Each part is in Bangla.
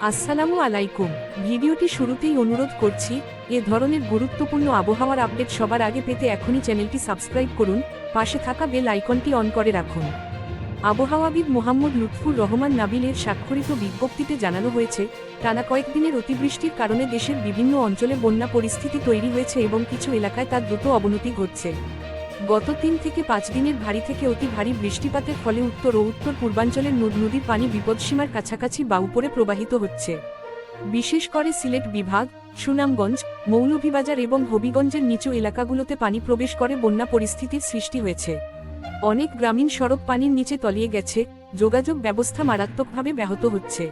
আসসালামু আলাইকুম। ভিডিওটি শুরুতেই অনুরোধ করছি, এ ধরনের গুরুত্বপূর্ণ আবহাওয়ার আপডেট সবার আগে পেতে এখনই চ্যানেলটি সাবস্ক্রাইব করুন, পাশে থাকা বেল আইকনটি অন করে রাখুন। আবহাওয়াবিদ মোহাম্মদ লুৎফুর রহমান নাবিলের স্বাক্ষরিত বিজ্ঞপ্তিতে জানানো হয়েছে, টানা কয়েকদিনের অতিবৃষ্টির কারণে দেশের বিভিন্ন অঞ্চলে বন্যা পরিস্থিতি তৈরি হয়েছে এবং কিছু এলাকায় তার দ্রুত অবনতি ঘটছে। গত 3 থেকে 5 দিনের ভারী থেকে অতি ভারী বৃষ্টিপাতের ফলে উত্তর ও উত্তর পূর্বাঞ্চলের নদ-নদীর পানি বিপদসীমার কাছাকাছি বা উপরে প্রবাহিত হচ্ছে। বিশেষ করে সিলেট বিভাগ, সুনামগঞ্জ, মৌলভীবাজার এবং হবিগঞ্জের নিচু এলাকাগুলোতে পানি প্রবেশ করে বন্যা পরিস্থিতির সৃষ্টি হয়েছে। অনেক গ্রামীণ সড়ক পানির নিচে তলিয়ে গেছে, যোগাযোগ ব্যবস্থা মারাত্মকভাবে ব্যাহত হচ্ছে।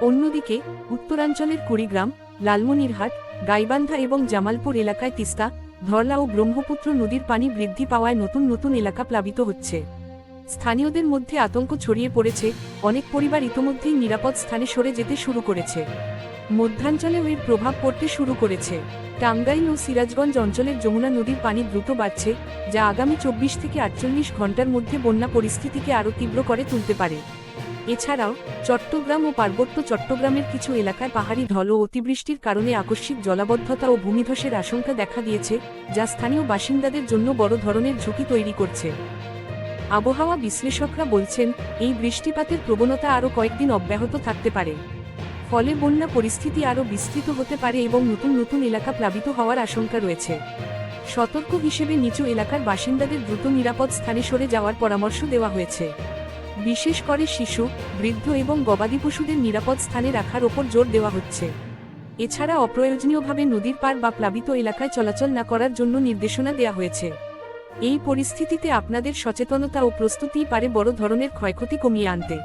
অন্যদিকে উত্তরাঞ্চলের কুড়িগ্রাম, লালমনিরহাট, গাইবান্ধা এবং জামালপুর এলাকায় তিস্তা, ধরলা ও ব্রহ্মপুত্র নদীর পানি বৃদ্ধি পাওয়ায় নতুন নতুন এলাকা প্লাবিত হচ্ছে। স্থানীয়দের মধ্যে আতঙ্ক ছড়িয়ে পড়েছে, অনেক পরিবার ইতোমধ্যেই নিরাপদ স্থানে সরে যেতে শুরু করেছে। মধ্যাঞ্চলেও এর প্রভাব পড়তে শুরু করেছে। টাঙ্গাইল ও সিরাজগঞ্জ অঞ্চলের যমুনা নদীর পানি দ্রুত বাড়ছে, যা আগামী 24 থেকে 48 ঘন্টার মধ্যে বন্যা পরিস্থিতিকে আরও তীব্র করে তুলতে পারে। এছাড়াও চট্টগ্রাম ও পার্বত্য চট্টগ্রামের কিছু এলাকায় পাহাড়ি ঢল ও অতিবৃষ্টির কারণে আকস্মিক জলাবদ্ধতা ও ভূমিধসের আশঙ্কা দেখা দিয়েছে, যা স্থানীয় বাসিন্দাদের জন্য বড় ধরনের ঝুঁকি তৈরি করছে। আবহাওয়া বিশ্লেষকরা বলছেন, এই বৃষ্টিপাতের প্রবণতা আরও কয়েকদিন অব্যাহত থাকতে পারে। ফলে বন্যা পরিস্থিতি আরও বিস্তৃত হতে পারে এবং নতুন নতুন এলাকা প্লাবিত হওয়ার আশঙ্কা রয়েছে। সতর্ক হিসেবে নিচু এলাকার বাসিন্দাদের দ্রুত নিরাপদ স্থানে সরে যাওয়ার পরামর্শ দেওয়া হয়েছে। বিশেষ করে শিশু, বৃদ্ধ এবং গবাদি পশুদের নিরাপদ স্থানে রাখার ওপর জোর দেওয়া হচ্ছে। এছাড়া অপ্রয়োজনীয়ভাবে নদীর পার বা প্লাবিত এলাকায় চলাচল না করার জন্য নির্দেশনা দেওয়া হয়েছে। এই পরিস্থিতিতে আপনাদের সচেতনতা ও প্রস্তুতিই পারে বড় ধরনের ক্ষয়ক্ষতি কমিয়ে আনতে।